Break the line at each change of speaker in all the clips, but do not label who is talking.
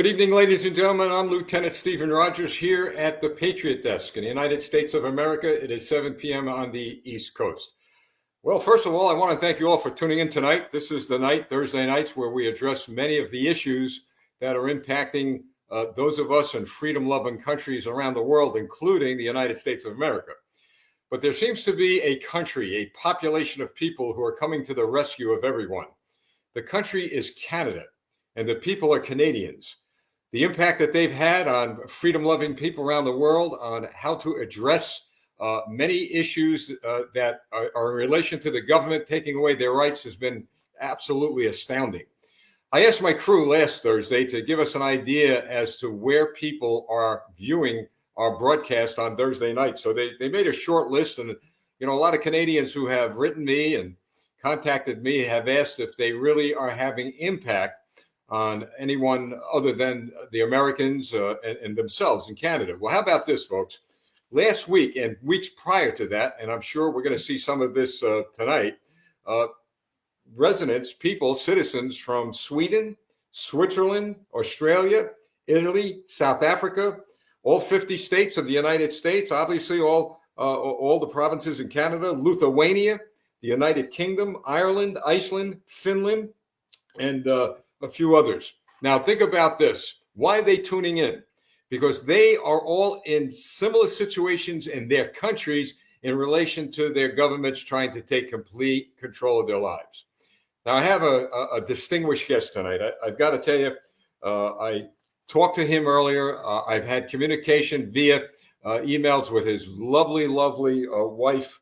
Good evening, ladies and gentlemen. I'm Lieutenant Stephen Rogers here at the Patriot Desk in the United States of America. It is 7 p.m. on the East Coast. Well, first of all, I want to thank you all for tuning in tonight. This is the night, Thursday nights, where we address many of the issues that are impacting those of us in freedom-loving countries around the world, including the United States of America. But there seems to be a country, a population of people who are coming to the rescue of everyone. The country is Canada, and the people are Canadians. The impact that they've had on freedom-loving people around the world, on how to address many issues that are in relation to the government taking away their rights has been absolutely astounding. I asked my crew last Thursday to give us an idea as to where people are viewing our broadcast on Thursday night. So they made a short list, and a lot of Canadians who have written me and contacted me have asked if they really are having impact on anyone other than the Americans and themselves in Canada. Well, how about this, folks? Last week and weeks prior to that, and I'm sure we're going to see some of this tonight, residents, people, citizens from Sweden, Switzerland, Australia, Italy, South Africa, all 50 states of the United States, obviously all the provinces in Canada, Lithuania, the United Kingdom, Ireland, Iceland, Finland, and a few others. Now, think about this. Why are they tuning in? Because they are all in similar situations in their countries in relation to their governments trying to take complete control of their lives. Now, I have a distinguished guest tonight. I've got to tell you, I talked to him earlier. I've had communication via emails with his lovely, lovely wife,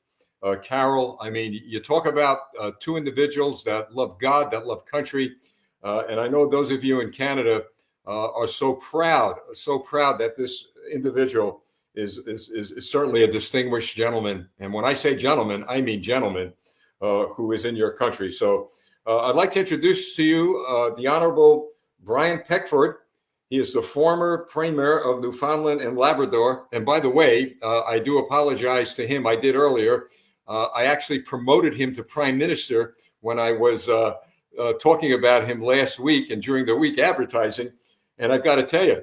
Carol. I mean, you talk about two individuals that love God, that love country. And I know those of you in Canada are so proud that this individual is certainly a distinguished gentleman. And when I say gentleman, I mean gentleman who is in your country. So I'd like to introduce to you the Honorable Brian Peckford. He is the former Premier of Newfoundland and Labrador. And by the way, I do apologize to him. I did earlier. I actually promoted him to Prime Minister when I was talking about him last week and during the week advertising. And I've got to tell you,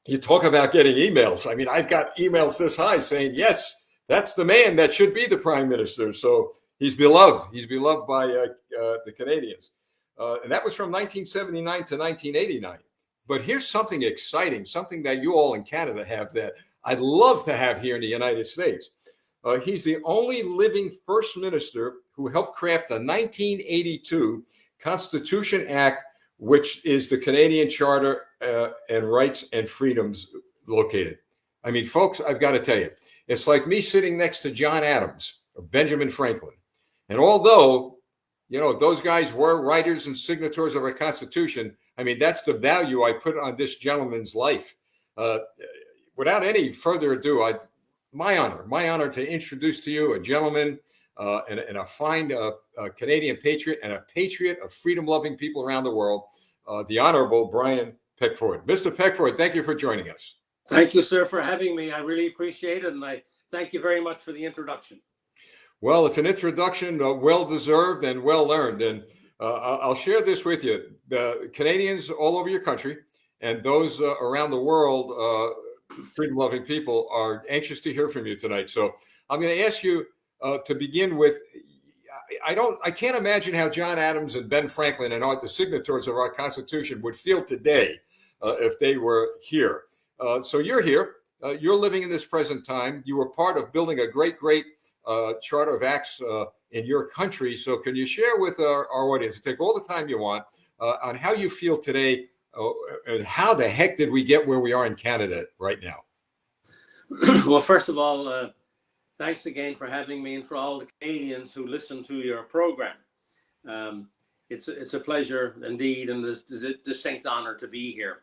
you talk about getting emails. I mean, I've got emails this high saying, yes, that's the man that should be the Prime Minister. So he's beloved. He's beloved by the Canadians. And that was from 1979 to 1989. But here's something exciting, something that you all in Canada have that I'd love to have here in the United States. He's the only living First Minister who helped craft the 1982 Constitution Act, which is the Canadian Charter and Rights and Freedoms located. I mean, folks, I've got to tell you, it's like me sitting next to John Adams or Benjamin Franklin. And although, those guys were writers and signatories of our Constitution, I mean, that's the value I put on this gentleman's life. Without any further ado, my honor to introduce to you a gentleman and a fine Canadian patriot and a patriot of freedom-loving people around the world, the Honorable Brian Peckford. Mr. Peckford, thank you for joining us.
Thank you, sir, for having me. I really appreciate it, and I thank you very much for the introduction.
Well, it's an introduction well-deserved and well-earned, and I'll share this with you. The Canadians all over your country and those around the world, freedom-loving people, are anxious to hear from you tonight. So I'm going to ask you to begin with, I can't imagine how John Adams and Ben Franklin and all the signatories of our Constitution would feel today if they were here. So you're here. You're living in this present time. You were part of building a great Charter of Acts in your country. So can you share with our audience, take all the time you want, on how you feel today and how the heck did we get where we are in Canada right now?
Well, first of all, thanks again for having me and for all the Canadians who listen to your program. It's a pleasure indeed and a distinct honor to be here.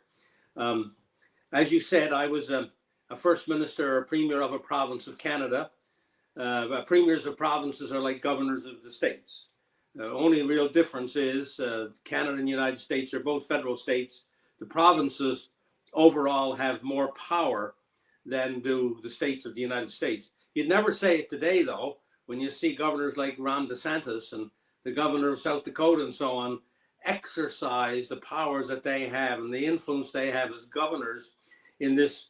As you said, I was a First Minister or Premier of a province of Canada. Premiers of provinces are like governors of the states. The only real difference is Canada and the United States are both federal states. The provinces overall have more power than do the states of the United States. You'd never say it today, though, when you see governors like Ron DeSantis and the governor of South Dakota and so on, exercise the powers that they have and the influence they have as governors in this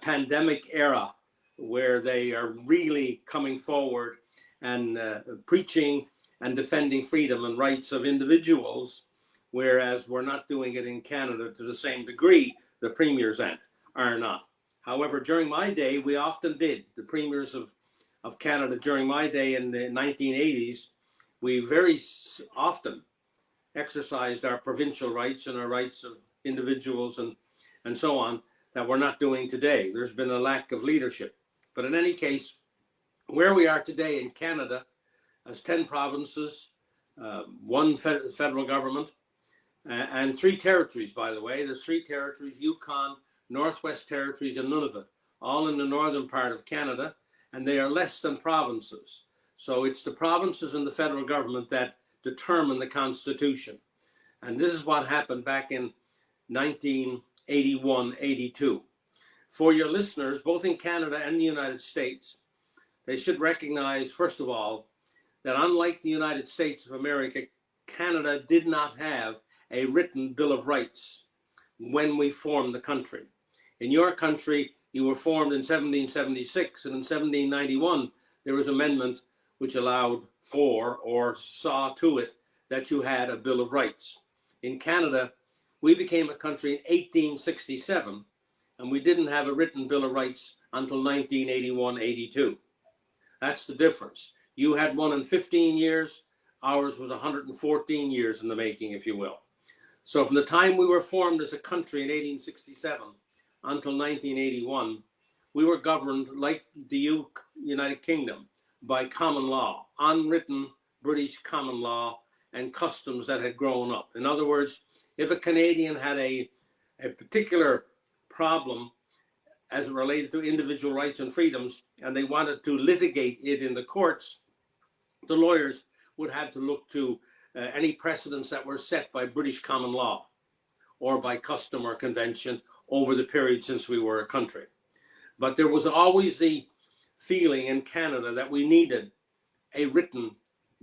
pandemic era, where they are really coming forward and preaching and defending freedom and rights of individuals, whereas we're not doing it in Canada to the same degree the premiers are not. However, during my day, we often did. The premiers of Canada during my day in the 1980s, we very often exercised our provincial rights and our rights of individuals and so on that we're not doing today. There's been a lack of leadership. But in any case, where we are today in Canada, as 10 provinces, one federal government, and 3 territories, by the way. There's 3 territories: Yukon, Northwest Territories, and Nunavut, all in the northern part of Canada, and they are less than provinces. So it's the provinces and the federal government that determine the Constitution. And this is what happened back in 1981-82. For your listeners, both in Canada and the United States, they should recognize, first of all, that unlike the United States of America, Canada did not have a written Bill of Rights when we formed the country. In your country, you were formed in 1776, and in 1791, there was an amendment which allowed for or saw to it that you had a Bill of Rights. In Canada, we became a country in 1867, and we didn't have a written Bill of Rights until 1981-82. That's the difference. You had one in 15 years. Ours was 114 years in the making, if you will. So from the time we were formed as a country in 1867 until 1981, we were governed, like the United Kingdom, by common law, unwritten British common law and customs that had grown up. In other words, if a Canadian had a particular problem as it related to individual rights and freedoms, and they wanted to litigate it in the courts, the lawyers would have to look to any precedents that were set by British common law or by custom or convention over the period since we were a country. But there was always the feeling in Canada that we needed a written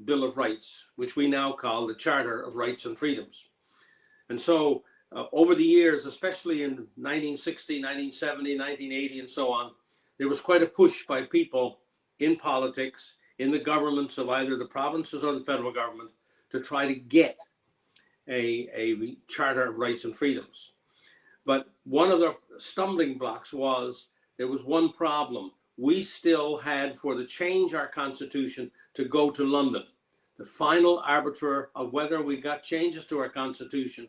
Bill of Rights, which we now call the Charter of Rights and Freedoms. And so over the years, especially in 1960, 1970, 1980, and so on, there was quite a push by people in politics, in the governments of either the provinces or the federal government, to try to get a Charter of Rights and Freedoms. But one of the stumbling blocks was there was one problem. We still had, for the change our Constitution, to go to London. The final arbiter of whether we got changes to our Constitution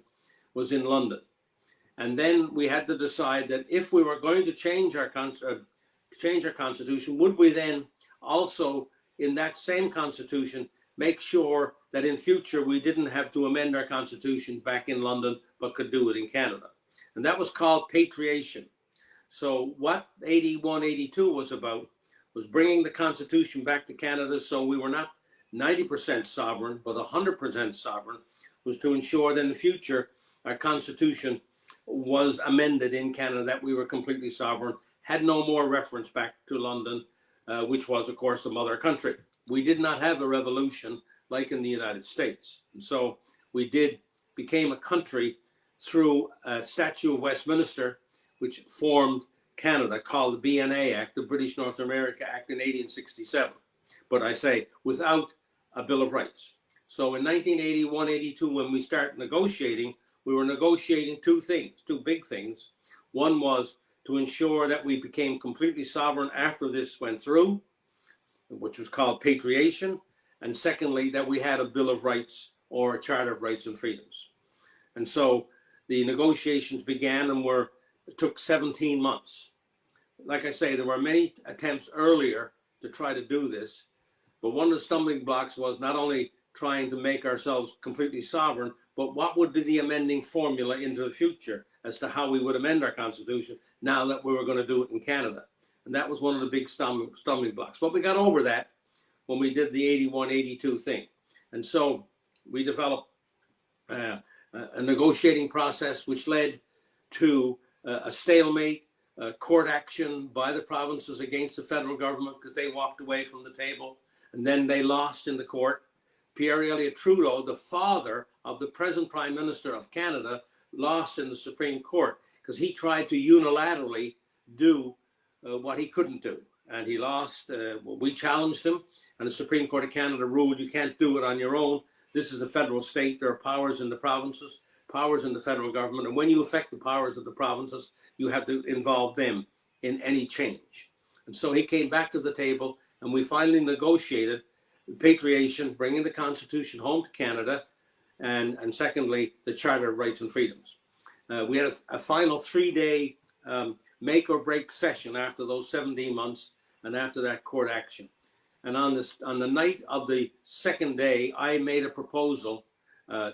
was in London. And then we had to decide that if we were going to change our Constitution, would we then also, in that same Constitution, make sure that in future we didn't have to amend our Constitution back in London, but could do it in Canada. And that was called patriation. So what 81-82 was about was bringing the Constitution back to Canada, so we were not 90% sovereign, but 100% sovereign, was to ensure that in the future our Constitution was amended in Canada, that we were completely sovereign, had no more reference back to London, which was, of course, the mother country. We did not have a revolution like in the United States. And so we became a country through a Statute of Westminster, which formed Canada, called the BNA Act, the British North America Act, in 1867. But I say, without a Bill of Rights. So in 1981-82, when we started negotiating, we were negotiating two big things. One was to ensure that we became completely sovereign after this went through, which was called patriation. And secondly, that we had a Bill of Rights or a Charter of Rights and Freedoms. And so the negotiations began and it took 17 months. Like I say, there were many attempts earlier to try to do this, but one of the stumbling blocks was not only trying to make ourselves completely sovereign, but what would be the amending formula into the future as to how we would amend our Constitution now that we were going to do it in Canada. And that was one of the big stumbling blocks. But we got over that when we did the 81-82 thing. And so we developed a negotiating process which led to a stalemate, court action by the provinces against the federal government because they walked away from the table, and then they lost in the court. Pierre Elliott Trudeau, the father of the present Prime Minister of Canada, lost in the Supreme Court because he tried to unilaterally do what he couldn't do. And he lost. We challenged him, and the Supreme Court of Canada ruled you can't do it on your own. This is a federal state. There are powers in the provinces, powers in the federal government. And when you affect the powers of the provinces, you have to involve them in any change. And so he came back to the table, and we finally negotiated repatriation, bringing the Constitution home to Canada, and secondly, the Charter of Rights and Freedoms. We had a final 3-day make or break session after those 17 months and after that court action. And on the night of the second day, I made a proposal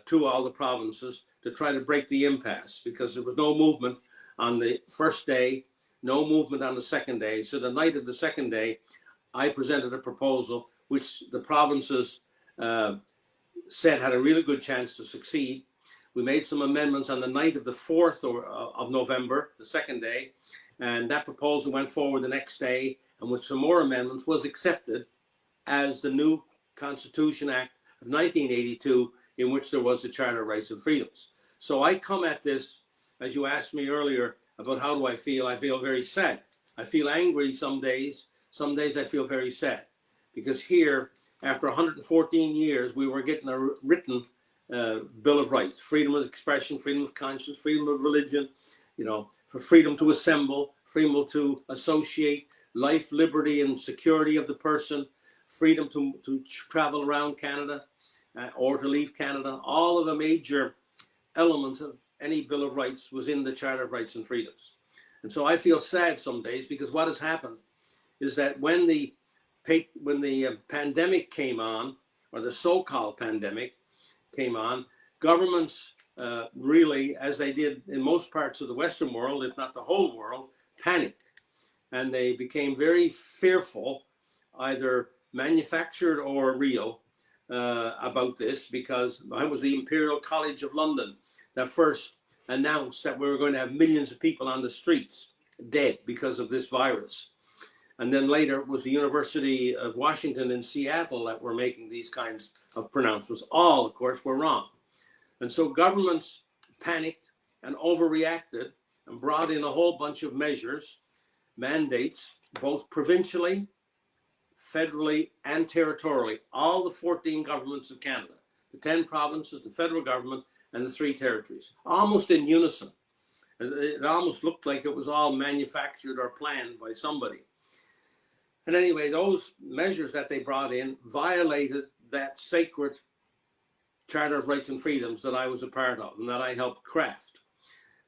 to all the provinces to try to break the impasse, because there was no movement on the first day, no movement on the second day. So the night of the second day, I presented a proposal which the provinces said had a really good chance to succeed. We made some amendments on the night of the 4th of November, the second day, and that proposal went forward the next day, and with some more amendments was accepted as the new Constitution Act of 1982, in which there was the Charter of Rights and Freedoms. So I come at this, as you asked me earlier, about how do I feel very sad. I feel angry some days I feel very sad. Because here, after 114 years, we were getting a written Bill of Rights, freedom of expression, freedom of conscience, freedom of religion, for freedom to assemble, freedom to associate, life, liberty, and security of the person, freedom to travel around Canada or to leave Canada. All of the major elements of any Bill of Rights was in the Charter of Rights and Freedoms. And so I feel sad some days, because what has happened is that when the pandemic came on, or the so-called pandemic came on, governments really, as they did in most parts of the Western world, if not the whole world, panicked. And they became very fearful, either manufactured or real, about this, because I was the Imperial College of London that first announced that we were going to have millions of people on the streets dead because of this virus. And then later it was the University of Washington in Seattle that were making these kinds of pronouncements. All, of course, were wrong. And so governments panicked and overreacted and brought in a whole bunch of measures, mandates, both provincially, federally, and territorially. All the 14 governments of Canada, the 10 provinces, the federal government, and the 3 territories, almost in unison. It almost looked like it was all manufactured or planned by somebody. And anyway, those measures that they brought in violated that sacred Charter of Rights and Freedoms that I was a part of and that I helped craft.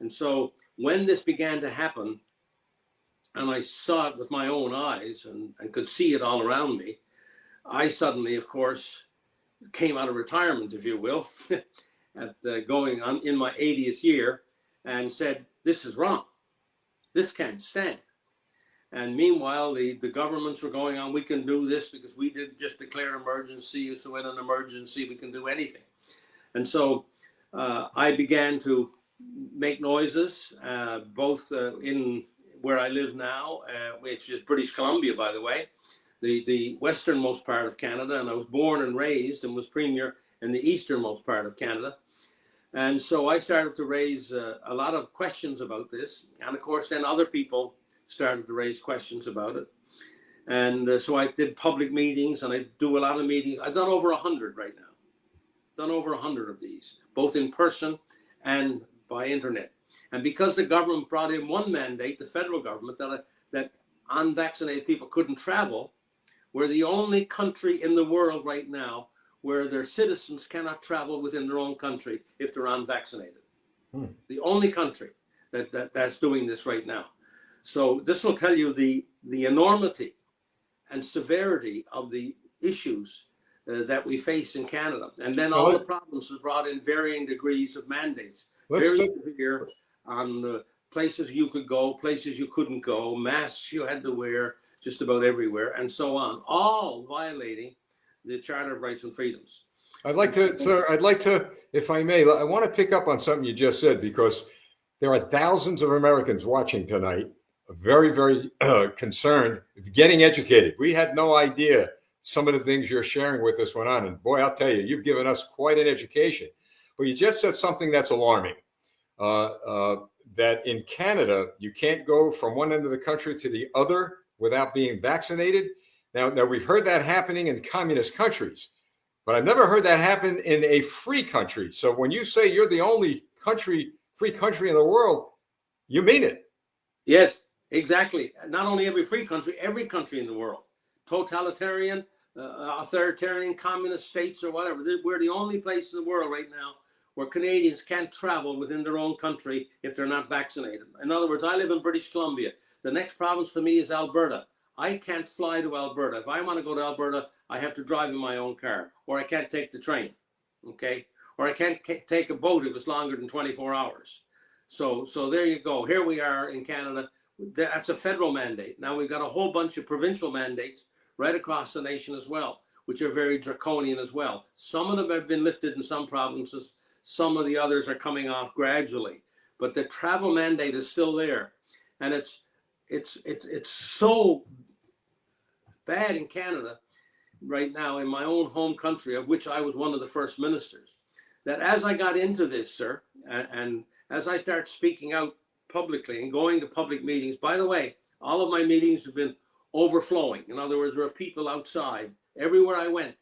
And so when this began to happen, and I saw it with my own eyes and could see it all around me, I suddenly, of course, came out of retirement, if you will, at going on in my 80th year, and said, this is wrong. This can't stand. And meanwhile, the governments were going on, we can do this because we did just declare emergency. So in an emergency, we can do anything. And so I began to make noises, both in where I live now, which is British Columbia, by the way, the westernmost part of Canada. And I was born and raised and was premier in the easternmost part of Canada. And so I started to raise a lot of questions about this. And of course, then other people started to raise questions about it. And so I did public meetings, and I do a lot of meetings. I've done over 100 right now. Done over 100 of these, both in person and by internet. And because the government brought in one mandate, the federal government, that unvaccinated people couldn't travel, we're the only country in the world right now where their citizens cannot travel within their own country if they're unvaccinated. The only country that's doing this right now. So this will tell you the enormity and severity of the issues that we face in Canada. And then all the provinces brought in varying degrees of mandates. Very severe on the places you could go, places you couldn't go, masks you had to wear just about everywhere, and so on, all violating the Charter of Rights and Freedoms.
I'd like to, sir, if I may, I want to pick up on something you just said, because there are thousands of Americans watching tonight, very, very concerned, getting educated. We had no idea some of the things you're sharing with us went on. And boy, I'll tell you, you've given us quite an education. But you just said something that's alarming, that in Canada, you can't go from one end of the country to the other without being vaccinated. Now we've heard that happening in communist countries, but I've never heard that happen in a free country. So when you say you're the only free country in the world, you mean it.
Yes, exactly. Not only every free country, every country in the world. Totalitarian, authoritarian, communist states or whatever. We're the only place in the world right now where Canadians can't travel within their own country if they're not vaccinated. In other words, I live in British Columbia. The next province for me is Alberta. I can't fly to Alberta. If I want to go to Alberta, I have to drive in my own car, or I can't take the train, okay? Or I can't take a boat if it's longer than 24 hours. So there you go. Here we are in Canada. That's a federal mandate. Now we've got a whole bunch of provincial mandates right across the nation as well, which are very draconian as well. Some of them have been lifted in some provinces. Some of the others are coming off gradually. But the travel mandate is still there. And it's so bad in Canada right now, in my own home country, of which I was one of the first ministers, that as I got into this, sir, and as I start speaking out publicly and going to public meetings, by the way, all of my meetings have been overflowing. In other words, there are people outside everywhere I went.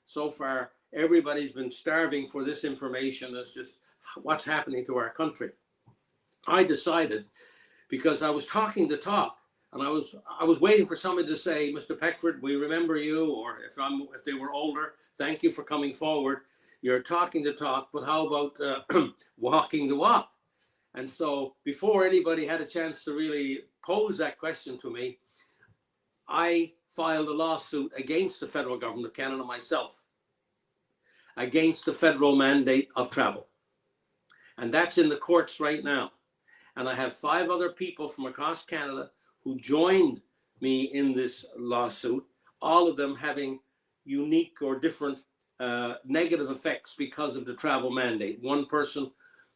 So far, everybody's been starving for this information as just what's happening to our country. I decided, because I was talking the talk, and I was waiting for somebody to say, Mr. Peckford, we remember you, or if they were older, thank you for coming forward. You're talking the talk, but how about walking the walk? And so before anybody had a chance to really pose that question to me, I filed a lawsuit against the federal government of Canada myself, against the federal mandate of travel. And that's in the courts right now. And I have 5 other people from across Canada who joined me in this lawsuit, all of them having unique or different negative effects because of the travel mandate. One person,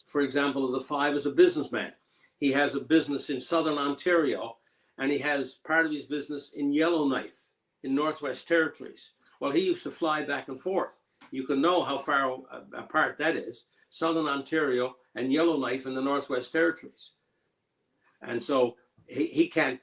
for example, of the 5 is a businessman. He has a business in Southern Ontario, and he has part of his business in Yellowknife in Northwest Territories. Well, he used to fly back and forth. You can know how far apart that is, Southern Ontario and Yellowknife in the Northwest Territories. And so he can't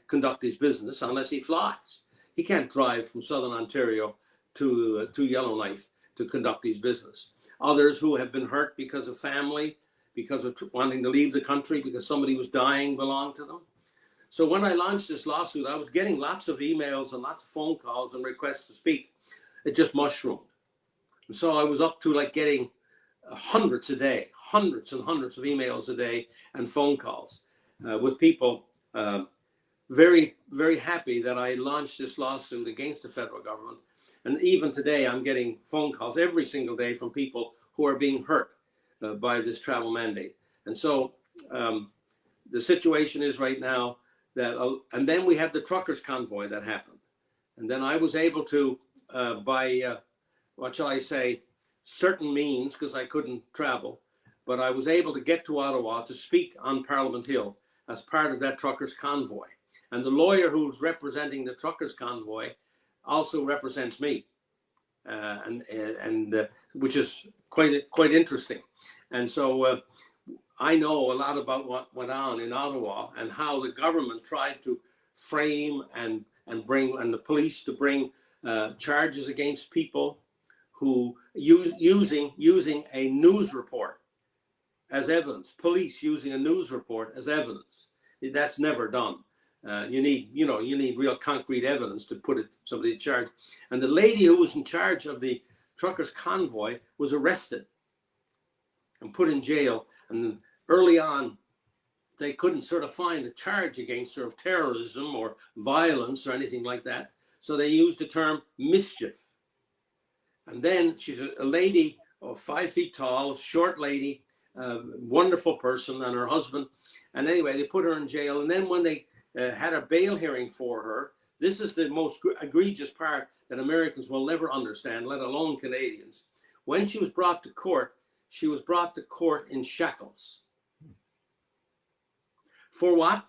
conduct his business unless he flies. He can't drive from Southern Ontario to Yellowknife to conduct his business. Others who have been hurt because of family, because of wanting to leave the country, because somebody was dying, belonged to them. So when I launched this lawsuit, I was getting lots of emails and lots of phone calls and requests to speak. It just mushroomed. And so I was up to like getting hundreds a day, hundreds and hundreds of emails a day and phone calls with people very, very happy that I launched this lawsuit against the federal government. And even today, I'm getting phone calls every single day from people who are being hurt by this travel mandate. And so the situation is right now that, and then we had the truckers convoy that happened. And then I was able to, by, what shall I say, certain means, because I couldn't travel, but I was able to get to Ottawa to speak on Parliament Hill as part of that truckers convoy. And the lawyer who's representing the truckers convoy also represents me, and which is quite interesting. And so I know a lot about what went on in Ottawa and how the government tried to frame and the police to bring charges against people who using a news report as evidence. Police using a news report as evidence. That's never done. You need real concrete evidence to put somebody in charge. And the lady who was in charge of the truckers convoy was arrested and put in jail. And early on, they couldn't sort of find a charge against her of terrorism or violence or anything like that. So they used the term mischief. And then she's a lady, 5 feet tall, short lady, wonderful person, and her husband. And anyway, they put her in jail. And then when they had a bail hearing for her, this is the most egregious part that Americans will never understand, let alone Canadians. When she was brought to court, she was brought to court in shackles. For what?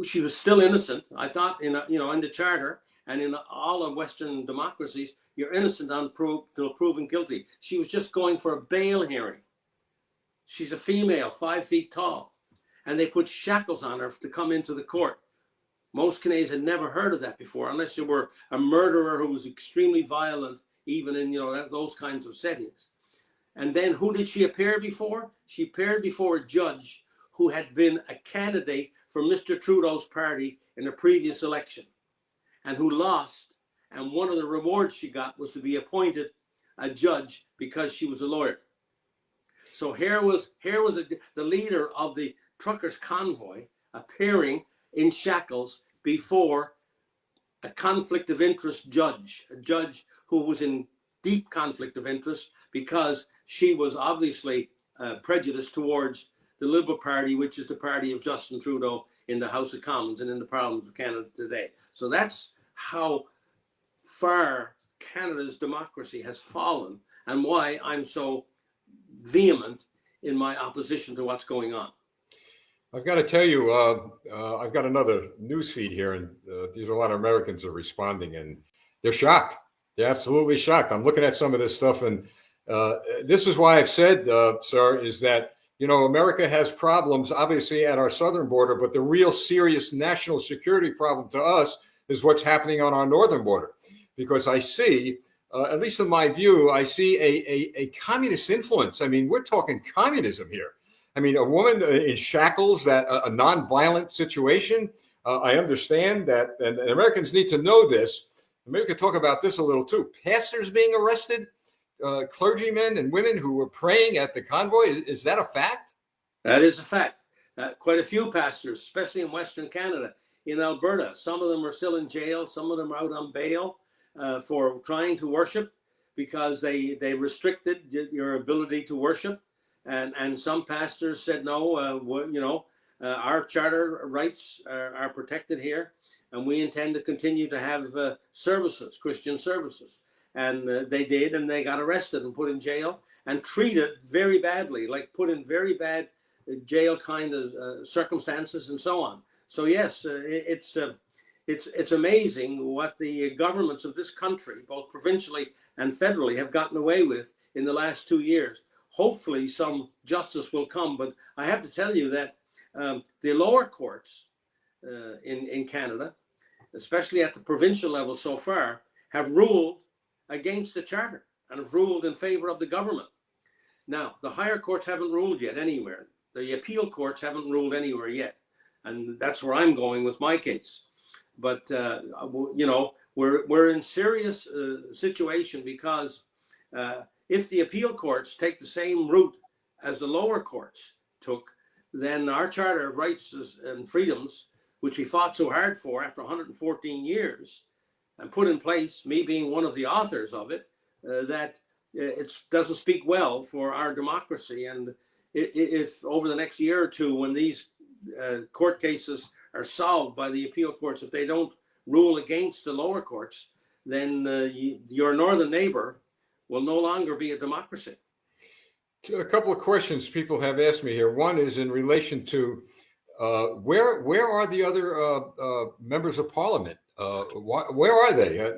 She was still innocent. I thought in the charter, And in all of Western democracies, you're innocent until proven guilty. She was just going for a bail hearing. She's a female, 5 feet tall, and they put shackles on her to come into the court. Most Canadians had never heard of that before, unless you were a murderer who was extremely violent, even in those kinds of settings. And then who did she appear before? She appeared before a judge who had been a candidate for Mr. Trudeau's party in a previous election, and who lost. And one of the rewards she got was to be appointed a judge because she was a lawyer. So here was the leader of the truckers' convoy appearing in shackles before a conflict of interest judge, a judge who was in deep conflict of interest because she was obviously prejudiced towards the Liberal Party, which is the party of Justin Trudeau in the House of Commons and in the Parliament of Canada today. So that's how far Canada's democracy has fallen, and why I'm so vehement in my opposition to what's going on.
I've got to tell you, I've got another news feed here, and these are a lot of Americans are responding, and they're shocked. They're absolutely shocked. I'm looking at some of this stuff, and this is why I've said, sir, is that, America has problems, obviously, at our southern border, but the real serious national security problem to us is what's happening on our northern border. Because I see, at least in my view, I see a communist influence. I mean, we're talking communism here. I mean, a woman in shackles, that a nonviolent situation. I understand that, and Americans need to know this. Maybe we could talk about this a little too. Pastors being arrested, clergymen and women who were praying at the convoy. Is that a fact?
That is a fact. Quite a few pastors, especially in Western Canada, in Alberta. Some of them are still in jail. Some of them are out on bail for trying to worship because they restricted your ability to worship. And some pastors said, no, our charter rights are protected here, and we intend to continue to have services, Christian services. And they did, and they got arrested and put in jail and treated very badly, like put in very bad jail kind of circumstances and so on. So yes, it's amazing what the governments of this country, both provincially and federally, have gotten away with in the last 2 years. Hopefully some justice will come, but I have to tell you that the lower courts in Canada, especially at the provincial level so far, have ruled against the charter and have ruled in favor of the government. Now, the higher courts haven't ruled yet anywhere. The appeal courts haven't ruled anywhere yet. And that's where I'm going with my case. But, we're in serious situation because if the appeal courts take the same route as the lower courts took, then our Charter of Rights and Freedoms, which we fought so hard for after 114 years and put in place, me being one of the authors of it, that it doesn't speak well for our democracy. And if over the next year or two, when these court cases are solved by the appeal courts, if they don't rule against the lower courts, then your northern neighbor will no longer be a democracy.
A couple of questions people have asked me here. One is in relation to where are the other members of Parliament? Where are they?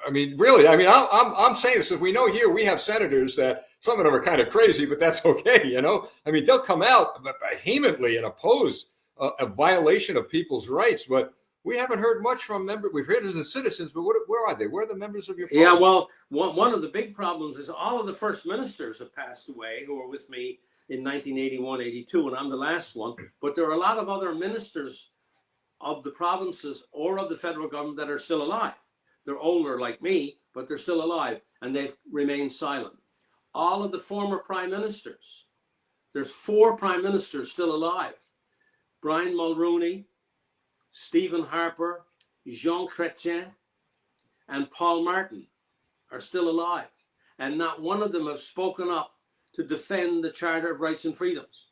I mean, really? I mean, I'm saying this because we know here we have senators that some of them are kind of crazy, but that's okay. I mean, they'll come out vehemently and oppose a violation of people's rights, but we haven't heard much from members. We've heard as the citizens, but where are they? Where are the members of your Parliament?
Yeah, well, one of the big problems is all of the first ministers have passed away who were with me in 1981, 82, and I'm the last one. But there are a lot of other ministers of the provinces or of the federal government that are still alive. They're older like me, but they're still alive, and they've remained silent. All of the former prime ministers, there's 4 prime ministers still alive. Brian Mulroney, Stephen Harper, Jean Chrétien, and Paul Martin are still alive. And not one of them have spoken up to defend the Charter of Rights and Freedoms.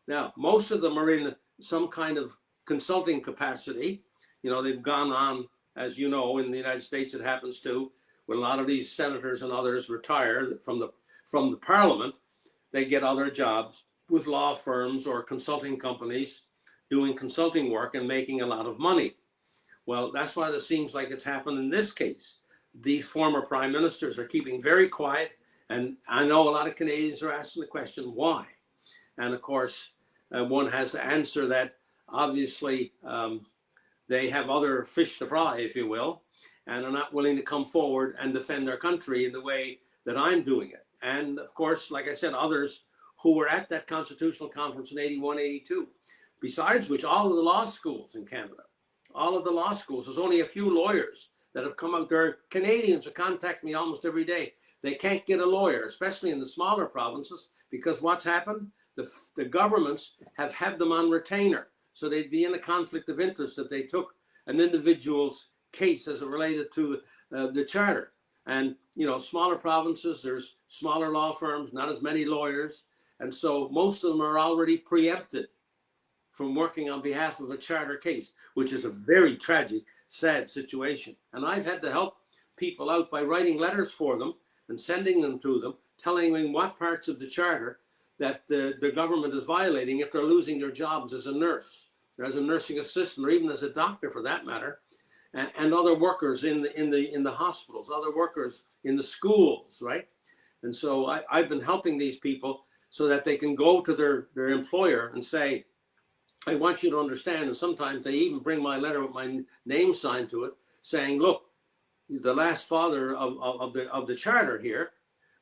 Now, most of them are in some kind of consulting capacity. They've gone on, as you know, in the United States, it happens too, when a lot of these senators and others retire from the Parliament, they get other jobs with law firms or consulting companies doing consulting work and making a lot of money. Well, that's why it seems like it's happened in this case. These former prime ministers are keeping very quiet. And I know a lot of Canadians are asking the question, why? And of course, one has to answer that obviously they have other fish to fry, if you will, and are not willing to come forward and defend their country in the way that I'm doing it. And of course, like I said, others who were at that constitutional conference in 81, 82. Besides which, all of the law schools in Canada, all of the law schools, there's only a few lawyers that have come out there. Canadians who contact me almost every day. They can't get a lawyer, especially in the smaller provinces, because what's happened? The governments have had them on retainer. So they'd be in a conflict of interest if they took an individual's case as it related to the charter. And, you know, smaller provinces, there's smaller law firms, not as many lawyers. And so most of them are already preempted from working on behalf of a charter case, which is a very tragic, sad situation. And I've had to help people out by writing letters for them and sending them to them, telling them what parts of the charter that the government is violating if they're losing their jobs as a nurse, or as a nursing assistant, or even as a doctor for that matter, and other workers in the hospitals, other workers in the schools, right? And so I've been helping these people so that they can go to their employer and say, I want you to understand, and sometimes they even bring my letter with my name signed to it, saying, look, the last father of the charter here,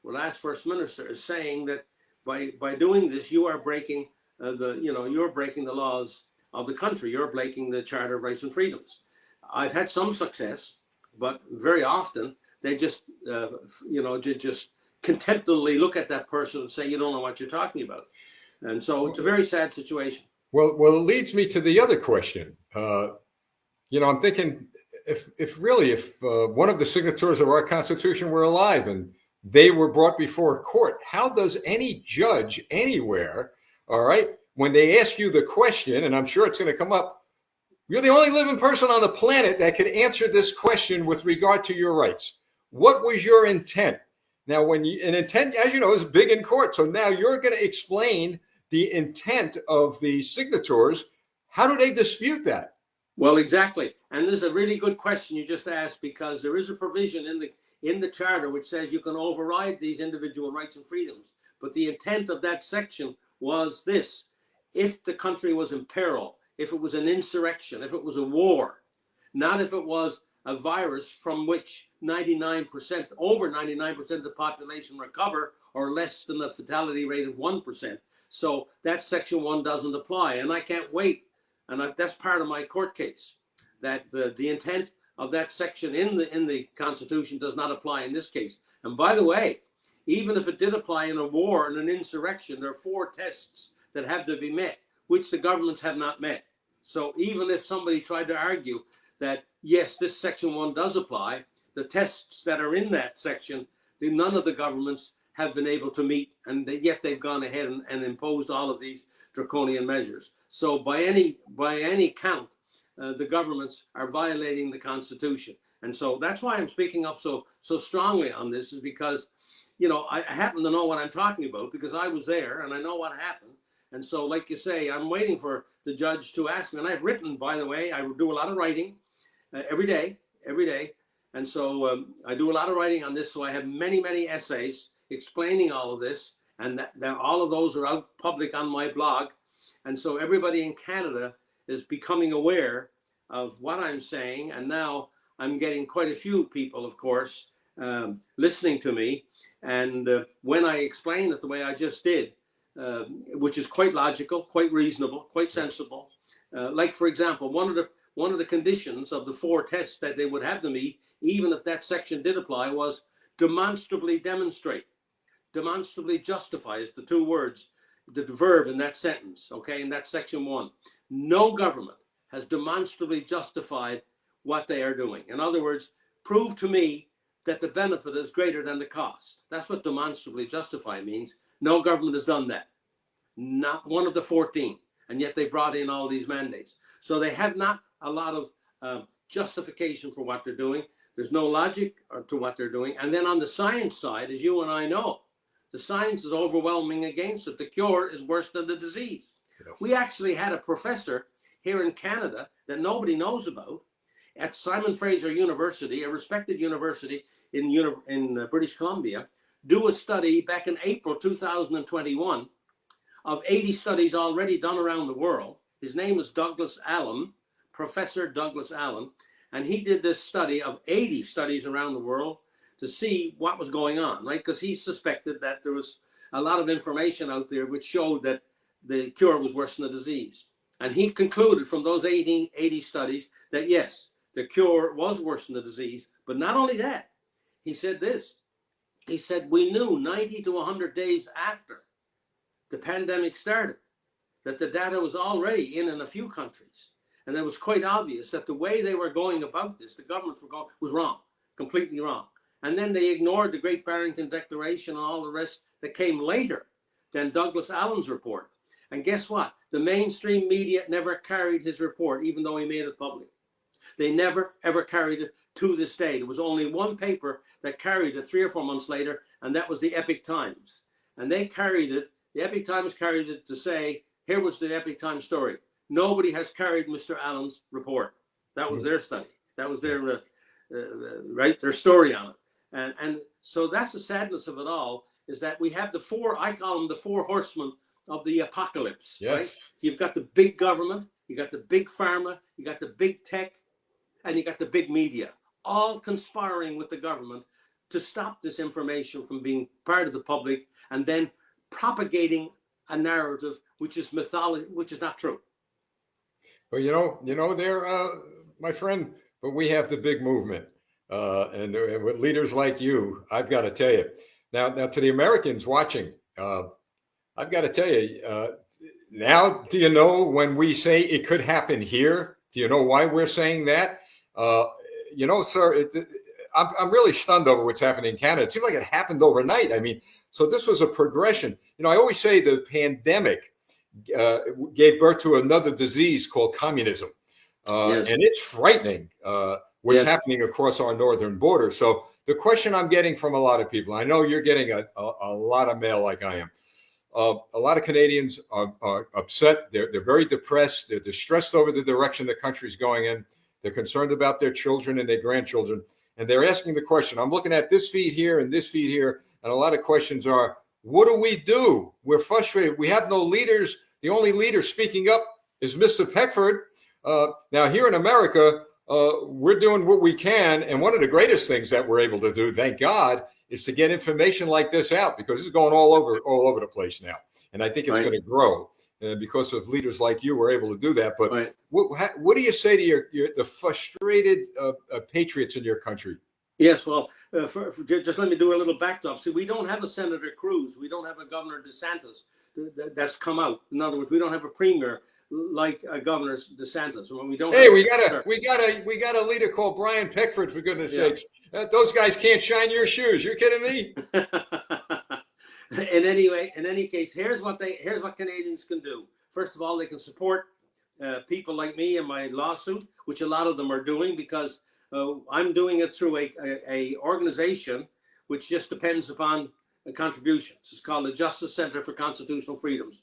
the last first minister, is saying that by doing this, you are breaking you're breaking the laws of the country. You're breaking the Charter of Rights and Freedoms. I've had some success, but very often they just just contemptuously look at that person and say, you don't know what you're talking about. And so it's a very sad situation.
Well, it leads me to the other question. I'm thinking if one of the signatories of our Constitution were alive and they were brought before a court, how does any judge anywhere, all right, when they ask you the question, and I'm sure it's going to come up, you're the only living person on the planet that could answer this question with regard to your rights. What was your intent? Now, an intent, as you know, is big in court. So now you're going to explain the intent of the signatories. How do they dispute that?
Well, exactly. And this is a really good question you just asked, because there is a provision in the charter which says you can override these individual rights and freedoms. But the intent of that section was this: if the country was in peril, if it was an insurrection, if it was a war, not if it was a virus from which over 99% of the population recover, or less than the fatality rate of 1%. So that section 1 doesn't apply. And I can't wait. And that's part of my court case, that the intent of that section in the Constitution does not apply in this case. And by the way, even if it did apply in a war and an insurrection, there are 4 tests that have to be met, which the governments have not met. So even if somebody tried to argue that, yes, this section 1 does apply, the tests that are in that section, none of the governments have been able to meet, and yet they've gone ahead and imposed all of these draconian measures. So by any count, the governments are violating the Constitution. And so that's why I'm speaking up so strongly on this, is because, I happen to know what I'm talking about, because I was there and I know what happened. And so, like you say, I'm waiting for the judge to ask me. And I've written, by the way, I do a lot of writing every day. And so I do a lot of writing on this. So I have many, many essays explaining all of this. And that all of those are out public on my blog. And so everybody in Canada is becoming aware of what I'm saying. And now I'm getting quite a few people, of course, listening to me. And when I explain it the way I just did, which is quite logical, quite reasonable, quite sensible. Like, for example, one of the conditions of the 4 tests that they would have to meet, even if that section did apply, was demonstrably demonstrate. Demonstrably justify is the 2 words, the verb in that sentence, okay, in that section 1. No government has demonstrably justified what they are doing. In other words, prove to me that the benefit is greater than the cost. That's what demonstrably justify means. No government has done that. Not one of the 14. And yet they brought in all these mandates. So they have not a lot of justification for what they're doing. There's no logic to what they're doing. And then on the science side, as you and I know, the science is overwhelming against it. The cure is worse than the disease. We actually had a professor here in Canada that nobody knows about. at Simon Fraser University, a respected university in British Columbia, do a study back in April 2021 of 80 studies already done around the world. His name is Douglas Allen, Professor Douglas Allen, and he did this study of 80 studies around the world to see what was going on, right? Because he suspected that there was a lot of information out there which showed that the cure was worse than the disease. And he concluded from those 80 studies that yes, the cure was worse than the disease. But not only that, he said this. He said, we knew 90 to 100 days after the pandemic started that the data was already in a few countries. And it was quite obvious that the way they were going about this, the governments were going, was wrong, completely wrong. And then they ignored the Great Barrington Declaration and all the rest that came later than Douglas Allen's report. And guess what? The mainstream media never carried his report, even though he made it public. They never, ever carried it to this day. There was only one paper that carried it 3 or 4 months later, and that was the Epoch Times. And they carried it, the Epoch Times carried it to say, here was the Epoch Times story. Nobody has carried Mr. Allen's report. That was their study. That was their, right, their story on it. And so that's the sadness of it all, is that we have the four, I call them the four horsemen of the apocalypse.
Yes.
Right? You've got the big government, you got the big pharma, you got the big tech, and you got the big media, all conspiring with the government to stop this information from being part of the public and then propagating a narrative which is mythology, which is not true.
Well, there, my friend, but we have the big movement, and with leaders like you, I've got to tell you. Now to the Americans watching, I've got to tell you. Now, do you know when we say it could happen here? Do you know why we're saying that? Sir, I'm really stunned over what's happening in Canada. It seems like it happened overnight. I mean, so this was a progression. I always say the pandemic gave birth to another disease called communism. Yes. And it's frightening what's happening across our northern border. So the question I'm getting from a lot of people, I know you're getting a lot of mail like I am. A lot of Canadians are upset. They're very depressed. They're distressed over the direction the country's going in. They're concerned about their children and their grandchildren. And they're asking the question. I'm looking at this feed here and this feed here. And a lot of questions are, what do we do? We're frustrated. We have no leaders. The only leader speaking up is Mr. Peckford. Now, here in America, we're doing what we can. And one of the greatest things that we're able to do, thank God, is to get information like this out, because it's going all over the place now. And I think it's going to grow. And because of leaders like you, we're able to do that. But what do you say to the frustrated patriots in your country?
Yes, well, just let me do a little backdrop. See, we don't have a Senator Cruz. We don't have a Governor DeSantis that's come out. In other words, we don't have a premier like Governor DeSantis. We don't.
Hey, we got a leader called Brian Peckford, for goodness sakes. Those guys can't shine your shoes. You're kidding me?
In any case, here's what Canadians can do. First of all, they can support people like me in my lawsuit, which a lot of them are doing, because I'm doing it through a organization which just depends upon contributions. It's called the Justice Center for Constitutional Freedoms.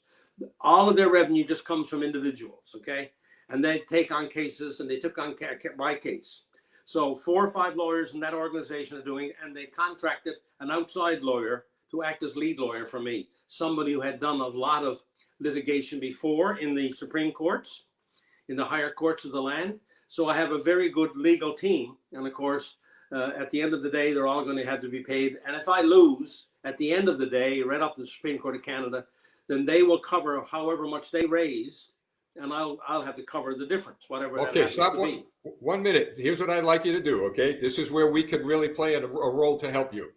All of their revenue just comes from individuals, okay? And they take on cases, and they took on my case. So 4 or 5 lawyers in that organization are doing it, and they contracted an outside lawyer to act as lead lawyer for me, somebody who had done a lot of litigation before in the Supreme Courts, in the higher courts of the land. So I have a very good legal team. And of course, at the end of the day, they're all going to have to be paid. And if I lose at the end of the day, right up to the Supreme Court of Canada, then they will cover however much they raised, and I'll have to cover the difference, whatever that happens to be.
1 minute. Here's what I'd like you to do, okay? This is where we could really play a role to help you.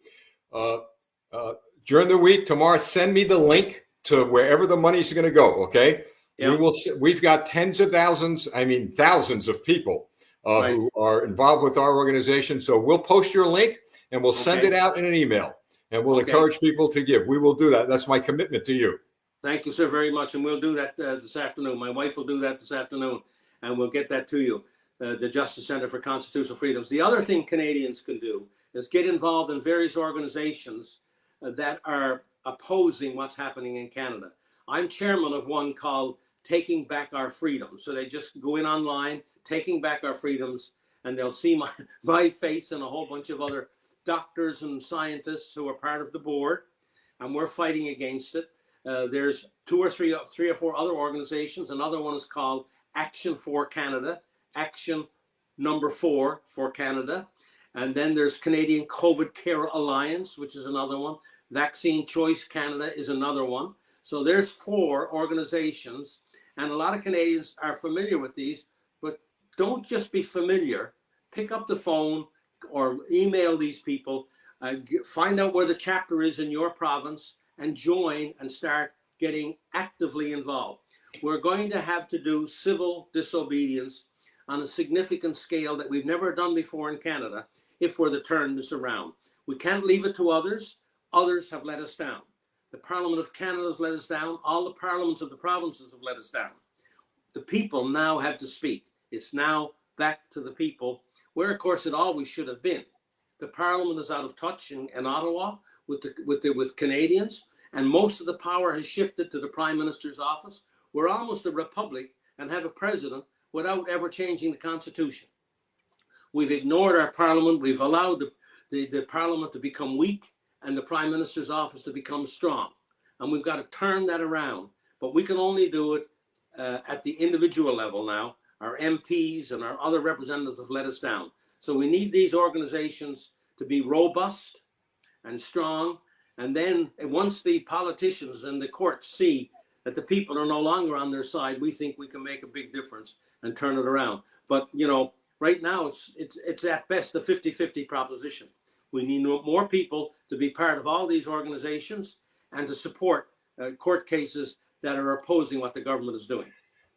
During the week, tomorrow, send me the link to wherever the money's going to go, okay? Yep. We've got tens of thousands, thousands of people who are involved with our organization. So we'll post your link, and we'll send it out in an email, and we'll encourage people to give. We will do that. That's my commitment to you.
Thank you, sir, very much. And we'll do that this afternoon. My wife will do that this afternoon, and we'll get that to you, the Justice Center for Constitutional Freedoms. The other thing Canadians can do is get involved in various organizations that are opposing what's happening in Canada. I'm chairman of one called Taking Back Our Freedoms. So they just go in online, Taking Back Our Freedoms, and they'll see my face and a whole bunch of other doctors and scientists who are part of the board, and we're fighting against it. There's three or four other organizations. Another one is called Action for Canada, Action number 4 for Canada. And then there's Canadian COVID Care Alliance, which is another one. Vaccine Choice Canada is another one. So there's 4 organizations, and a lot of Canadians are familiar with these, but don't just be familiar. Pick up the phone or email these people, find out where the chapter is in your province, and join and start getting actively involved. We're going to have to do civil disobedience on a significant scale that we've never done before in Canada if we're to turn this around. We can't leave it to others. Others have let us down. The Parliament of Canada has let us down. All the parliaments of the provinces have let us down. The people now have to speak. It's now back to the people, where, of course, it always should have been. The Parliament is out of touch in Ottawa with Canadians, and most of the power has shifted to the Prime Minister's office. We're almost a republic and have a president without ever changing the Constitution. We've ignored our Parliament. We've allowed the Parliament to become weak and the Prime Minister's office to become strong. And we've got to turn that around. But we can only do it at the individual level now. Our MPs and our other representatives have let us down. So we need these organizations to be robust and strong. And then once the politicians and the courts see that the people are no longer on their side, we think we can make a big difference and turn it around. But, right now it's at best a 50-50 proposition. We need more people to be part of all these organizations and to support court cases that are opposing what the government is doing.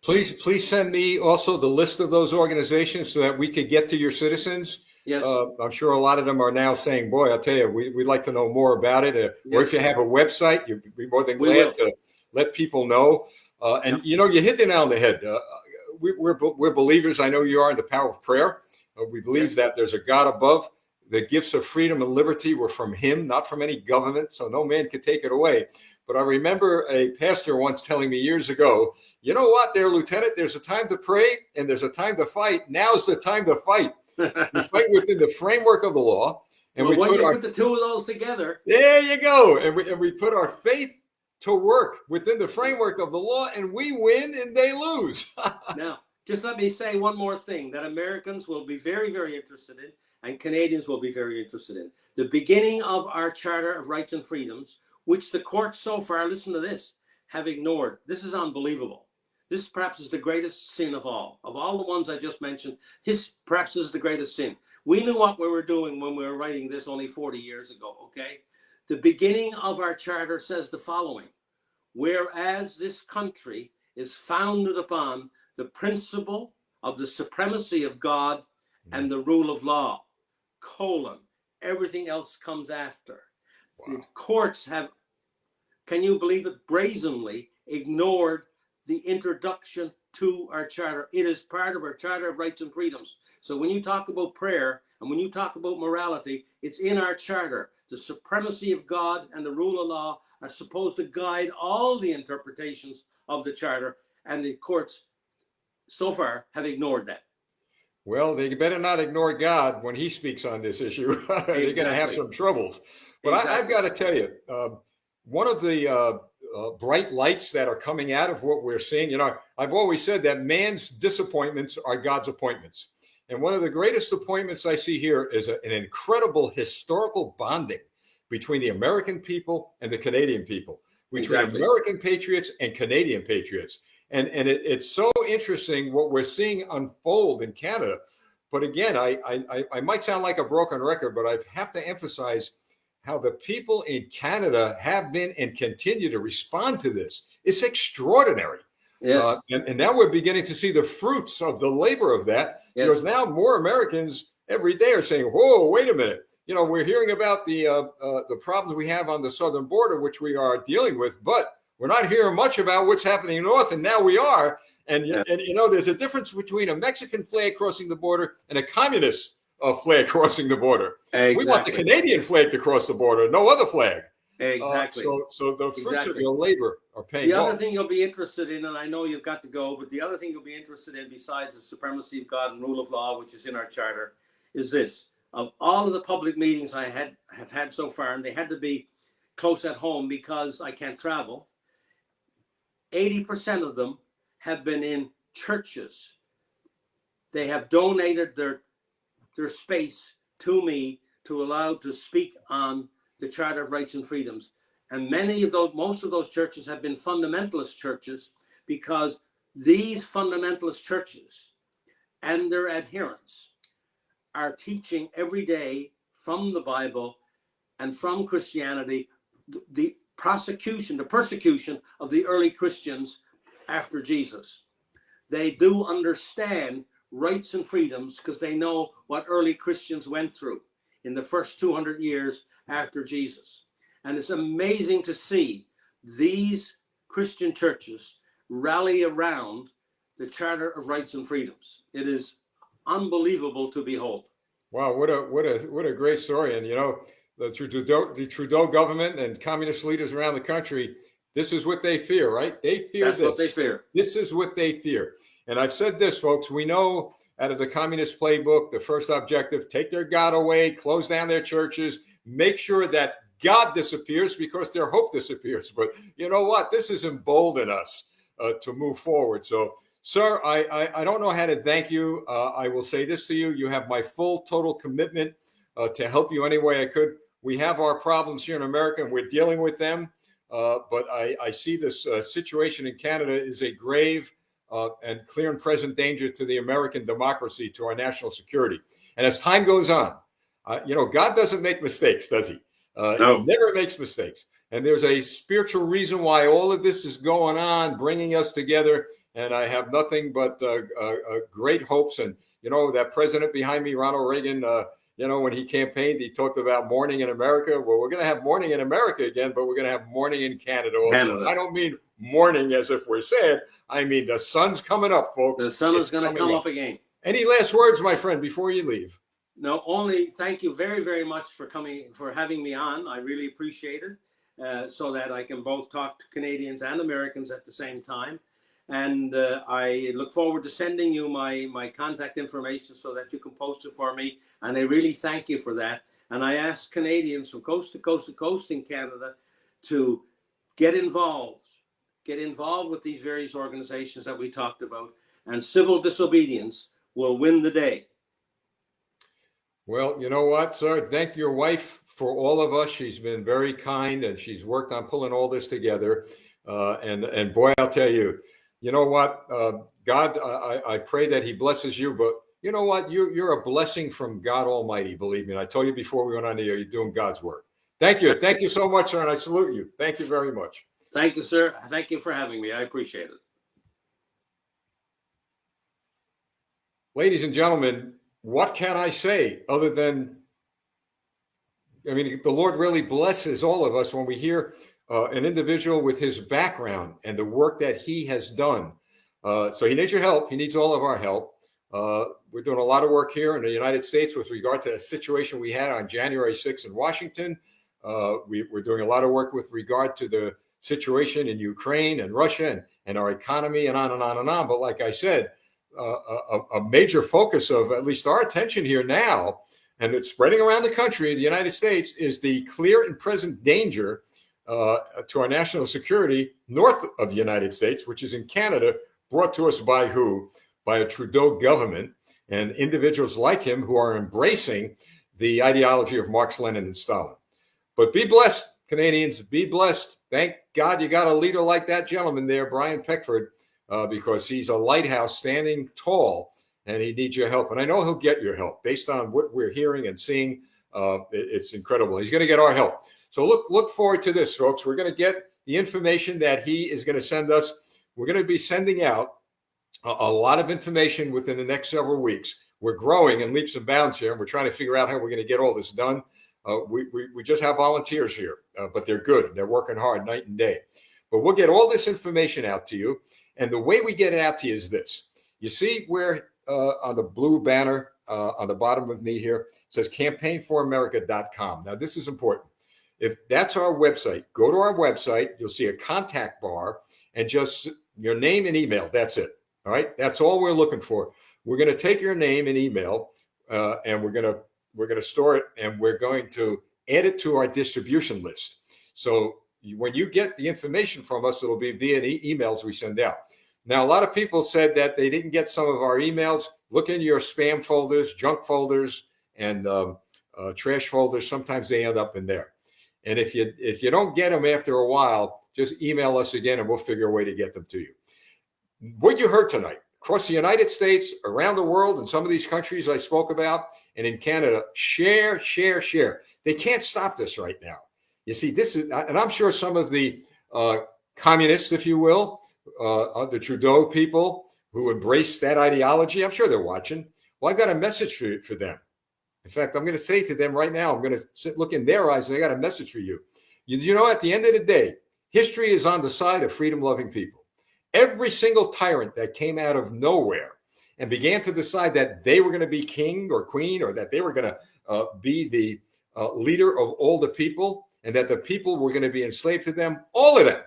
Please send me also the list of those organizations so that we could get to your citizens.
Yes.
I'm sure a lot of them are now saying, boy, I'll tell you, we'd like to know more about it. Or
Yes.
if you have a website, you'd be more than glad to let people know. You hit the nail on the head. We're believers. I know you are in the power of prayer. We believe that there's a God above. The gifts of freedom and liberty were from him, not from any government, so no man could take it away. But I remember a pastor once telling me years ago, you know what, there, Lieutenant, there's a time to pray and there's a time to fight. Now's the time to fight. We fight within the framework of the law. And
when you put the two of those together.
There you go. And we put our faith to work within the framework of the law, and we win and they lose.
Now, just let me say one more thing that Americans will be very, very interested in, and Canadians will be very interested in. The beginning of our Charter of Rights and Freedoms, which the courts so far, listen to this, have ignored. This is unbelievable. This perhaps is the greatest sin of all the ones I just mentioned. This perhaps is the greatest sin. We knew what we were doing when we were writing this only 40 years ago, okay? The beginning of our charter says the following: whereas this country is founded upon the principle of the supremacy of God and the rule of law, everything else comes after. Wow. The courts have, can you believe it, brazenly ignored the introduction to our charter. It is part of our Charter of Rights and Freedoms. So when you talk about prayer and when you talk about morality, it's in our charter. The supremacy of God and the rule of law are supposed to guide all the interpretations of the charter, and the courts so far have ignored that.
Well, they better not ignore God when he speaks on this issue. They're going to have some troubles. But exactly. I've got to tell you, one of the bright lights that are coming out of what we're seeing, I've always said that man's disappointments are God's appointments. And one of the greatest appointments I see here is an incredible historical bonding between the American people and the Canadian people, between American patriots and Canadian patriots. And it's so interesting what we're seeing unfold in Canada. But again, I might sound like a broken record, but I have to emphasize how the people in Canada have been and continue to respond to this. It's extraordinary.
Yes.
And now we're beginning to see the fruits of the labor of that, because now more Americans every day are saying, whoa, wait a minute. We're hearing about the problems we have on the southern border, which we are dealing with, but we're not hearing much about what's happening north, and now we are. And there's a difference between a Mexican flag crossing the border and a communist flag crossing the border. Exactly. We want the Canadian flag to cross the border, no other flag.
Exactly.
So the fruits of
Exactly.
your labor are paying
The
off.
other thing you'll be interested in, and I know you've got to go, but the other thing you'll be interested in, besides the supremacy of God and rule of law, which is in our charter, is this. Of all of the public meetings I have had so far, and they had to be close at home because I can't travel, 80% of them have been in churches. They have donated their space to me to allow to speak on the Charter of Rights and Freedoms. And most of those churches have been fundamentalist churches, because these fundamentalist churches and their adherents are teaching every day from the Bible and from Christianity the persecution of the early Christians after Jesus. They do understand rights and freedoms because they know what early Christians went through in the first 200 years after Jesus. And it's amazing to see these Christian churches rally around the Charter of Rights and Freedoms. It is unbelievable to behold.
Wow, what a great story! And the Trudeau government and communist leaders around the country, this is what they fear, right? They fear
That's
this.
what they fear.
This is what they fear. And I've said this, folks. We know out of the communist playbook, the first objective: take their God away, close down their churches, make sure that God disappears because their hope disappears. But you know what? This has emboldened us to move forward. So, sir, I don't know how to thank you. I will say this to you. You have my full, total commitment to help you any way I could. We have our problems here in America, and we're dealing with them. But I see this situation in Canada is a grave and clear and present danger to the American democracy, to our national security. And as time goes on, God doesn't make mistakes, does he?
No.
He never makes mistakes. And there's a spiritual reason why all of this is going on, bringing us together. And I have nothing but great hopes. And, that president behind me, Ronald Reagan, when he campaigned, he talked about morning in America. Well, we're going to have morning in America again, but we're going to have morning in Canada also.
Canada.
I don't mean morning as if we're sad. I mean, the sun's coming up, folks.
The sun is going to come up again.
Any last words, my friend, before you leave?
No, only thank you very, very much for having me on. I really appreciate it, so that I can both talk to Canadians and Americans at the same time. And I look forward to sending you my contact information so that you can post it for me. And I really thank you for that. And I ask Canadians from coast to coast to coast in Canada to get involved with these various organizations that we talked about. And civil disobedience will win the day.
Well, you know what, sir? Thank your wife for all of us. She's been very kind, and she's worked on pulling all this together. And boy, I'll tell you, you know what, God, I pray that he blesses you. But you know what? You're a blessing from God Almighty, believe me. And I told you before we went on the air, you're doing God's work. Thank you. Thank you so much, sir, and I salute you. Thank you very much.
Thank you, sir. Thank you for having me. I appreciate it.
Ladies and gentlemen, what can I say other than, the Lord really blesses all of us when we hear an individual with his background and the work that he has done. So he needs your help. He needs all of our help. We're doing a lot of work here in the United States with regard to a situation we had on January 6th in Washington. We're doing a lot of work with regard to the situation in Ukraine and Russia and our economy and on and on and on. But like I said, a major focus of at least our attention here now, and it's spreading around the country, the United States, is the clear and present danger to our national security north of the United States, which is in Canada, brought to us by who? By a Trudeau government and individuals like him who are embracing the ideology of Marx, Lenin, and Stalin. But be blessed, Canadians, be blessed. Thank God you got a leader like that gentleman there, Brian Peckford, because he's a lighthouse standing tall, and he needs your help. And I know he'll get your help based on what we're hearing and seeing. It's incredible. He's going to get our help. So look forward to this, folks. We're going to get the information that he is going to send us. We're going to be sending out a lot of information within the next several weeks. We're growing in leaps and bounds here, and we're trying to figure out how we're going to get all this done. We just have volunteers here, but they're good. They're working hard night and day. But we'll get all this information out to you. And the way we get it out to you is this. You see where on the blue banner on the bottom of me here, it says campaignforamerica.com. Now, this is important. If that's our website, go to our website. You'll see a contact bar and just your name and email. That's it. All right. That's all we're looking for. We're going to take your name and email, and we're going to store it, and we're going to add it to our distribution list. So when you get the information from us, it'll be via emails we send out. Now, a lot of people said that they didn't get some of our emails. Look in your spam folders, junk folders, and trash folders. Sometimes they end up in there. And if you don't get them after a while, just email us again, and we'll figure a way to get them to you. What you heard tonight, across the United States, around the world, in some of these countries I spoke about, and in Canada, share, share, share. They can't stop this right now. You see, this is, and I'm sure some of the communists, if you will, the Trudeau people who embrace that ideology, I'm sure they're watching. Well, I've got a message for them. In fact, I'm going to say to them right now, I'm going to look in their eyes, and I got a message for you. You know, at the end of the day, history is on the side of freedom-loving people. Every single tyrant that came out of nowhere and began to decide that they were going to be king or queen, or that they were going to be the leader of all the people, and that the people were going to be enslaved to them, all of them,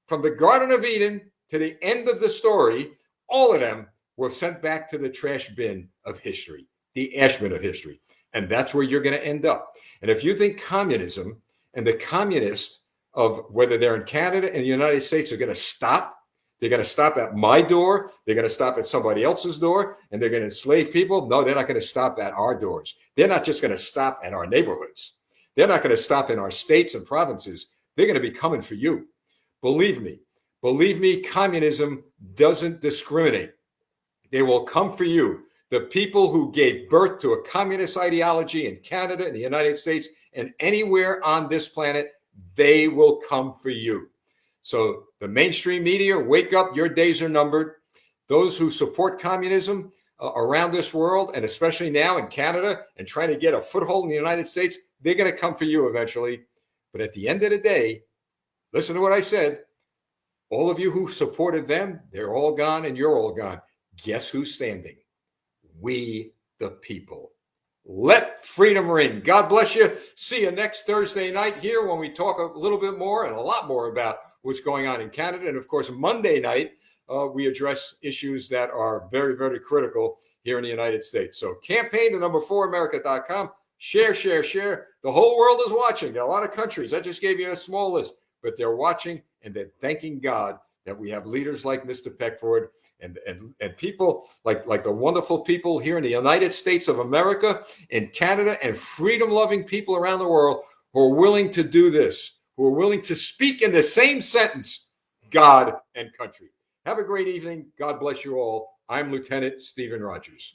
from the Garden of Eden to the end of the story, all of them were sent back to the trash bin of history, the ash bin of history. And that's where you're going to end up. And if you think communism and the communists of whether they're in Canada and the United States are going to stop, they're going to stop at my door, they're going to stop at somebody else's door, and they're going to enslave people. No, they're not going to stop at our doors. They're not just going to stop at our neighborhoods. They're not going to stop in our states and provinces. They're going to be coming for you. Believe me, communism doesn't discriminate. They will come for you. The people who gave birth to a communist ideology in Canada and the United States and anywhere on this planet, they will come for you. So the mainstream media, wake up, your days are numbered. Those who support communism around this world, and especially now in Canada, and trying to get a foothold in the United States, they're going to come for you eventually. But at the end of the day, listen to what I said. All of you who supported them, they're all gone and you're all gone. Guess who's standing? We, the people. Let freedom ring. God bless you. See you next Thursday night here when we talk a little bit more and a lot more about what's going on in Canada. And of course, Monday night, we address issues that are very, very critical here in the United States. So campaign to number4america.com. Share, share, share. The whole world is watching. There are a lot of countries. I just gave you a small list, but they're watching and they're thanking God that we have leaders like Mr. Peckford and people like the wonderful people here in the United States of America, in Canada, and freedom-loving people around the world who are willing to do this, who are willing to speak in the same sentence, God and country. Have a great evening. God bless you all. I'm Lieutenant Stephen Rogers.